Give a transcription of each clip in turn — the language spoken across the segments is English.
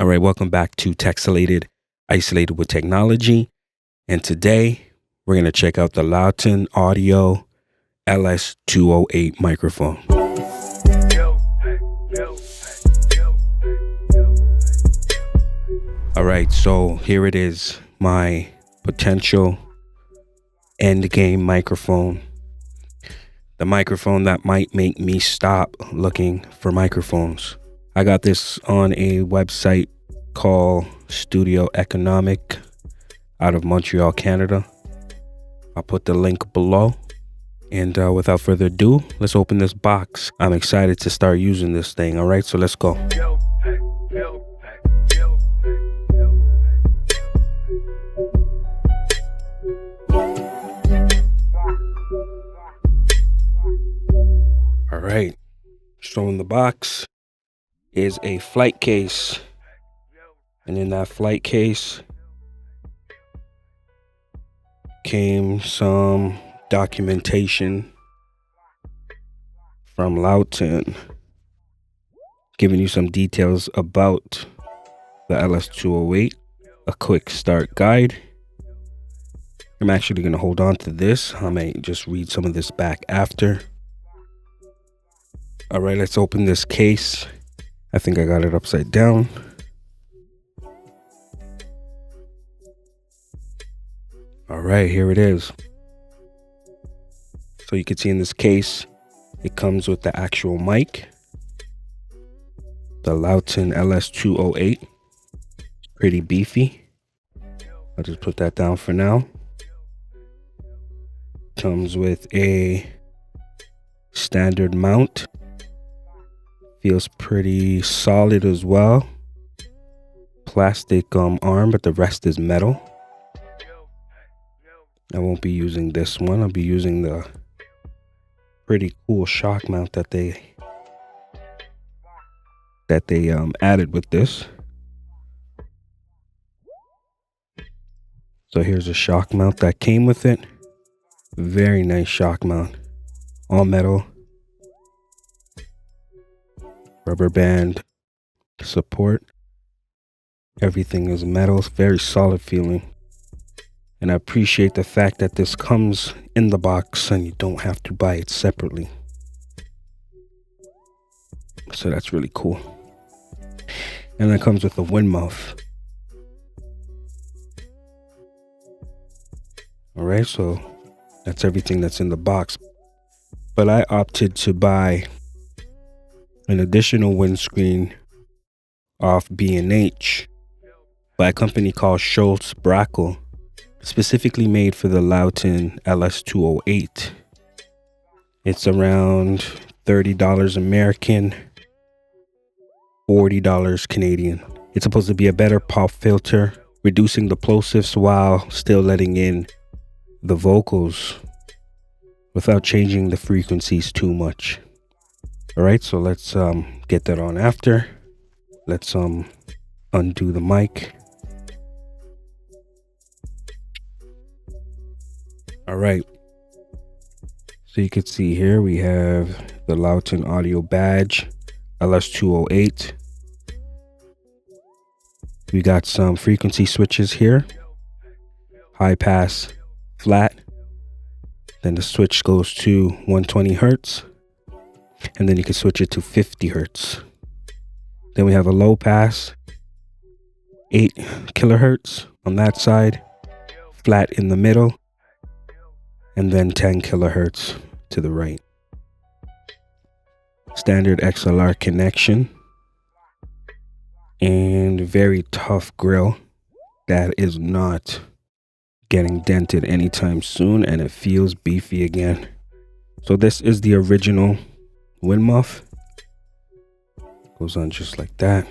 All right, welcome back to Texelated, Isolated with Technology. And today we're going to check out the Lauten Audio LS-208 microphone. All right, so here it is, my potential end game microphone. The microphone that might make me stop looking for microphones. I got this on a website called Studio Economik out of Montreal, Canada. I'll put the link below. And without further ado, let's open this box. I'm excited to start using this thing. All right, so let's go. All right, so in the box is a flight case, and in that flight case came some documentation from Lauten, giving you some details about the LS-208, a quick start guide. I'm actually going to hold on to this. I may just read some of this back after. All right, let's open this case. I think I got it upside down. All right, here it is. So you can see in this case, it comes with the actual mic, the Lauten LS-208, pretty beefy. I'll just put that down for now. Comes with a standard mount. Feels pretty solid as well. Plastic arm, but the rest is metal. I won't be using this one. I'll be using the pretty cool shock mount that they added with this. So here's a shock mount that came with it. Very nice shock mount. All metal. Rubber band support. Everything is metal. It's very solid feeling. And I appreciate the fact that this comes in the box and you don't have to buy it separately. So that's really cool. And it comes with a wind muff. All right, so that's everything that's in the box. But I opted to buy an additional windscreen off B&H by a company called Schultz Brackle, specifically made for the Lauten LS-208. It's around $30 American, $40 Canadian. It's supposed to be a better pop filter, reducing the plosives while still letting in the vocals without changing the frequencies too much. All right, so let's get that on after. Let's undo the mic. All right, so you can see here we have the Lauten Audio badge, LS-208. We got some frequency switches here. High pass, flat. Then the switch goes to 120 hertz. And then you can switch it to 50 hertz. Then we have a low pass, 8 kilohertz on that side, flat in the middle, and then 10 kilohertz to the right. Standard XLR connection, and very tough grill that is not getting dented anytime soon, and it feels beefy again. So this is the original wind muff. Goes on just like that.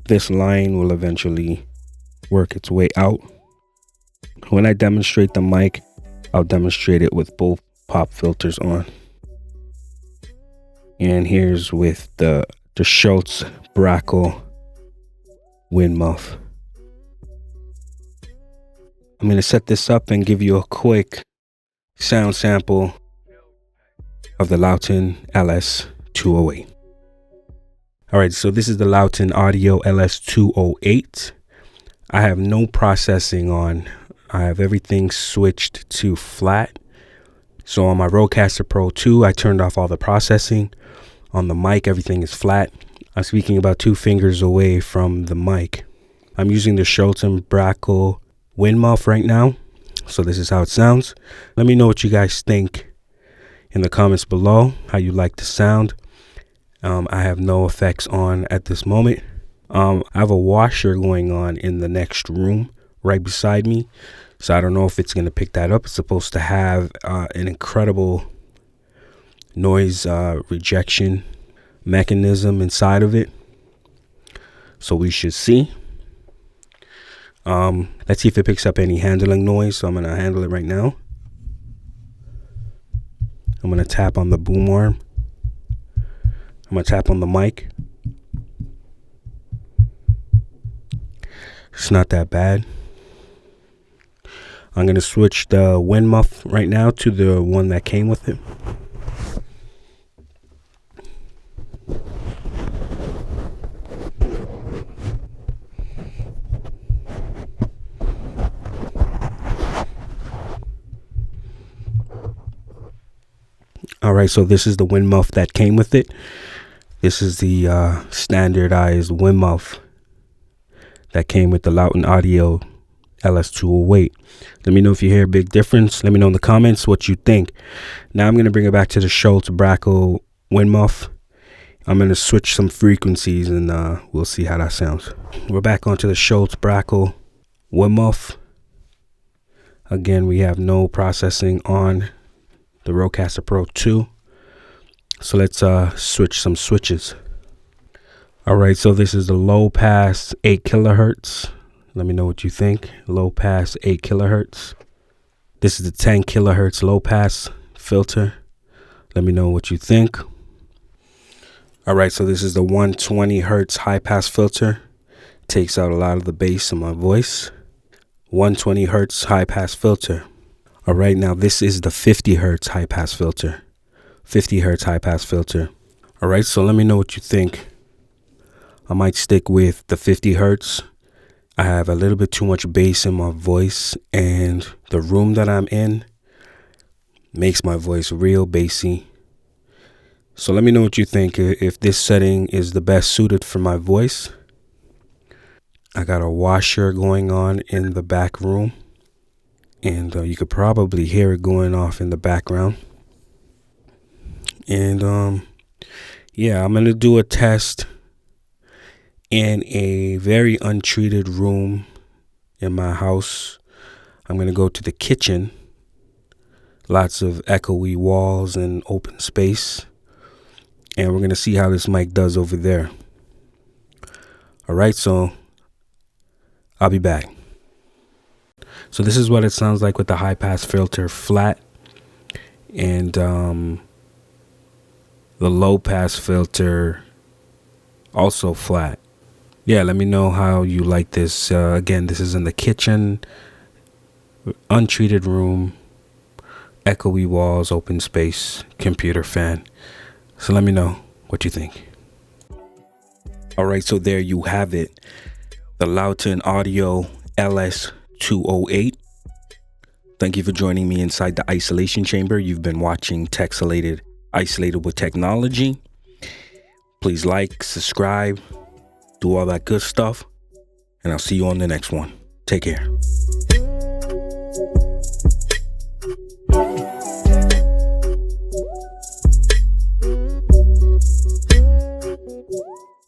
This line will eventually work its way out. When I demonstrate the mic, I'll demonstrate it with both pop filters on. And here's with the Schultz Brackle wind muff. I'm going to set this up and give you a quick sound sample of the Lauten LS-208. All right, so this is the Lauten Audio LS-208. I have no processing on. I have everything switched to flat. So on my Rodecaster Pro 2, I turned off all the processing. On the mic, everything is flat. I'm speaking about 2 fingers away from the mic. I'm using the Lauten Brackle wind muff right now. So this is how it sounds. Let me know what you guys think in the comments below, how you like the sound. I have no effects on at this moment. I have a washer going on in the next room right beside me. So I don't know if it's going to pick that up. It's supposed to have an incredible noise rejection mechanism inside of it. So we should see. Let's see if it picks up any handling noise. So I'm going to handle it right now. I'm going to tap on the boom arm. I'm going to tap on the mic. It's not that bad. I'm going to switch the wind muff right now to the one that came with it. All right, so this is the wind muff that came with it. This is the standardized wind muff that came with the Lauten Audio LS-208. Let me know if you hear a big difference. Let me know in the comments what you think. Now I'm going to bring it back to the Lauten Brackle wind muff. I'm going to switch some frequencies and we'll see how that sounds. We're back onto the Lauten Brackle wind muff. Again, we have no processing on the Rodecaster Pro 2. So let's switch some switches. All right, so this is the low pass 8 kilohertz. Let me know what you think. Low pass 8 kilohertz. This is the 10 kilohertz low pass filter. Let me know what you think. All right, so this is the 120 hertz high pass filter. Takes out a lot of the bass in my voice. 120 hertz high pass filter. All right, now this is the 50 hertz high pass filter. 50 hertz high pass filter. All right, so let me know what you think. I might stick with the 50 hertz. I have a little bit too much bass in my voice, and the room that I'm in makes my voice real bassy. So let me know what you think, if this setting is the best suited for my voice. I got a washer going on in the back room, and you could probably hear it going off in the background. And yeah, I'm gonna do a test in a very untreated room in my house. I'm gonna go to the kitchen. Lots of echoey walls and open space, and we're gonna see how this mic does over there. All right, so I'll be back. So this is what it sounds like with the high pass filter flat, and the low pass filter also flat. Yeah, let me know how you like this. Again, this is in the kitchen, untreated room, echoey walls, open space, computer fan. So let me know what you think. All right, so there you have it. The Lauten Audio LS-208. Thank you for joining me inside the isolation chamber. You've been watching Texelated, Isolated with Technology. Please like, subscribe, do all that good stuff, and I'll see you on the next one. Take care.